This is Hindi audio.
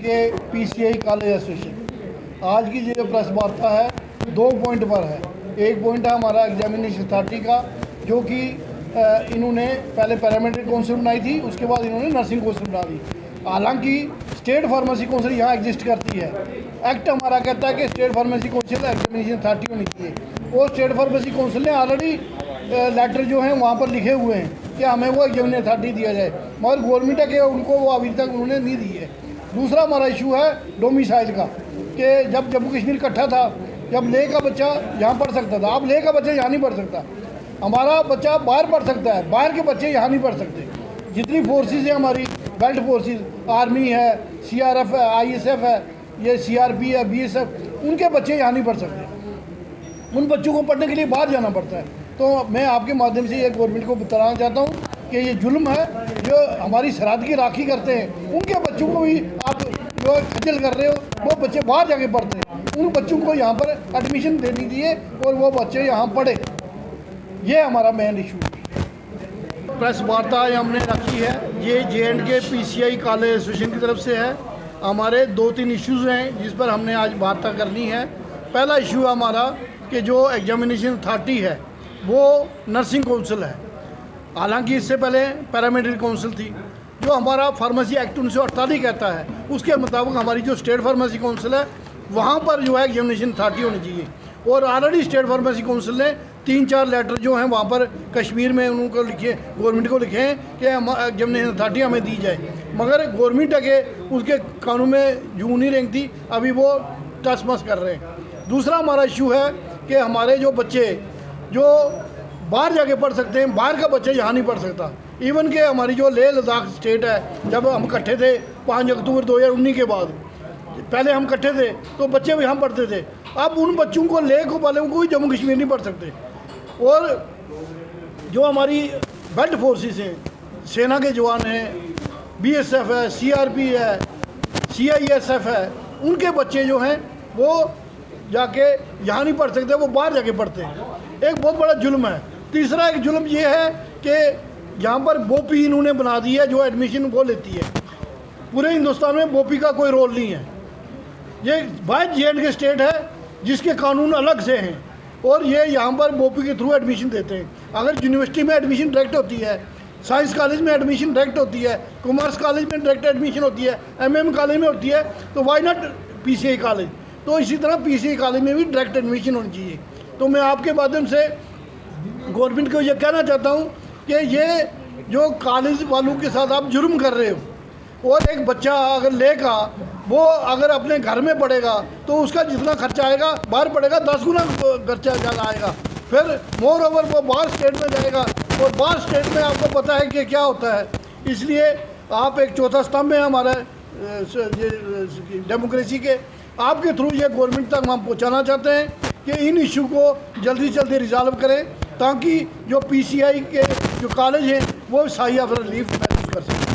के पीसीआई कॉलेज एसोसिएशन आज की जो प्रेस वार्ता है 2 पॉइंट पर है। एक पॉइंट है हमारा एग्जामिनेशन अथॉरिटी का, जो कि इन्होंने पहले पैरामेडिकल काउंसिल बनाई थी, उसके बाद इन्होंने नर्सिंग काउंसिल बना दी। हालांकि स्टेट फार्मेसी काउंसिल यहाँ एग्जिस्ट करती है। एक्ट हमारा कहता है कि state pharmacy council examination authority होनी चाहिए, और स्टेट फार्मेसी काउंसिल ने ऑलरेडी लेटर जो हैं वहाँ पर लिखे हुए हैं कि हमें वो एग्जामिनेशन अथॉरिटी दिया जाए, मगर गवर्नमेंट है कि उनको वो अभी तक उन्होंने नहीं दी है। दूसरा हमारा इशू है डोमिसाइल का, कि जब जम्मू कश्मीर इकट्ठा था, जब ले का बच्चा यहाँ पढ़ सकता था, अब ले का बच्चा यहाँ नहीं पढ़ सकता। हमारा बच्चा बाहर पढ़ सकता है, बाहर के बच्चे यहाँ नहीं पढ़ सकते। जितनी फोर्सेस है हमारी बेल्ट फोर्सेस, आर्मी है, सीआरएफ है, आईएसएफ है, ये सीआरपी है, बीएसएफ, उनके बच्चे यहाँ नहीं पढ़ सकते। उन बच्चों को पढ़ने के लिए बाहर जाना पड़ता है। तो मैं आपके माध्यम से ये गवर्नमेंट को बताना चाहता हूँ कि ये जुल्म है, जो हमारी सरहद की राखी करते हैं उनके बच्चों को भी आप जो खजल कर रहे हो, वो बच्चे बाहर जाके पढ़ते हैं। उन बच्चों को यहाँ पर एडमिशन देनी चाहिए और वो बच्चे यहाँ पढ़े। ये हमारा मेन इशू है। प्रेस वार्ता हमने रखी है, ये J&K पीसीआई कॉलेज एसोसिएशन की तरफ से है। हमारे 2-3 इश्यूज़ हैं जिस पर हमने आज वार्ता करनी है। पहला इशू है हमारा कि जो एग्जामिनेशन अथॉरिटी है वो नर्सिंग काउंसिल है। हालांकि इससे पहले पैरामेडिकल काउंसिल थी। जो हमारा फार्मेसी एक्ट 1948 कहता है, उसके मुताबिक हमारी जो स्टेट फार्मेसी काउंसिल है वहाँ पर जो है एग्जामिनेशन अथॉरिटी होनी चाहिए। और ऑलरेडी स्टेट फार्मेसी काउंसिल ने 3-4 लेटर जो हैं वहाँ पर कश्मीर में उनको लिखे, गवर्नमेंट को लिखे हैं कि एग्जामिनेशन अथॉरिटी हमें दी जाए, मगर गवर्नमेंट के उसके कानून में जूं नहीं रेंगती, अभी वो टस मस कर रहे हैं। दूसरा हमारा इशू है कि हमारे जो बच्चे जो बाहर जाके पढ़ सकते हैं, बाहर का बच्चा यहाँ नहीं पढ़ सकता। इवन के हमारी जो लेह लद्दाख स्टेट है, जब हम इकट्ठे थे 5 अक्टूबर 2019 के बाद, पहले हम इकट्ठे थे तो बच्चे भी हम पढ़ते थे। अब उन बच्चों को लेह को वाले को भी जम्मू कश्मीर नहीं पढ़ सकते। और जो हमारी बेल्ट फोर्सेस हैं, सेना के जवान हैं, बीएसएफ है, सीआरपी है, सीआईएसएफ है, उनके बच्चे जो हैं वो जाके यहाँ नहीं पढ़ सकते, वो बाहर जाके पढ़ते हैं। एक बहुत बड़ा जुल्म है। तीसरा एक जुल्म ये है कि यहाँ पर बोपी इन्होंने बना दी है, जो एडमिशन वो लेती है। पूरे हिंदुस्तान में बोपी का कोई रोल नहीं है। ये बाय J&K स्टेट है जिसके कानून अलग से हैं, और ये यहाँ पर बोपी के थ्रू एडमिशन देते हैं। अगर यूनिवर्सिटी में एडमिशन डायरेक्ट होती है, साइंस कॉलेज में एडमिशन डायरेक्ट होती है, कॉमर्स कॉलेज में डायरेक्ट एडमिशन होती है, MM कॉलेज में होती है, तो वाई नॉट पीसीआई कॉलेज। तो इसी तरह पीसीआई कॉलेज में भी डायरेक्ट एडमिशन होनी चाहिए। तो मैं आपके माध्यम से गवर्नमेंट को ये कहना चाहता हूँ कि ये जो कॉलेज वालों के साथ आप जुर्म कर रहे हो, और एक बच्चा अगर लेगा वो अगर अपने घर में पढ़ेगा तो उसका जितना खर्चा आएगा, बाहर पढ़ेगा 10 गुना खर्चा ज़्यादा आएगा। फिर मोर ओवर वो बाहर स्टेट में जाएगा, और बाहर स्टेट में आपको पता है कि क्या होता है। इसलिए आप एक चौथा स्तंभ है हमारा डेमोक्रेसी के, आपके थ्रू ये गवर्नमेंट तक हम पहुँचाना चाहते हैं कि इन इशू को जल्दी से जल्दी रिजॉल्व करें, ताकि जो पीसीआई के जो कॉलेज हैं वो सही ऑफ रिलीफ महसूस कर सकें।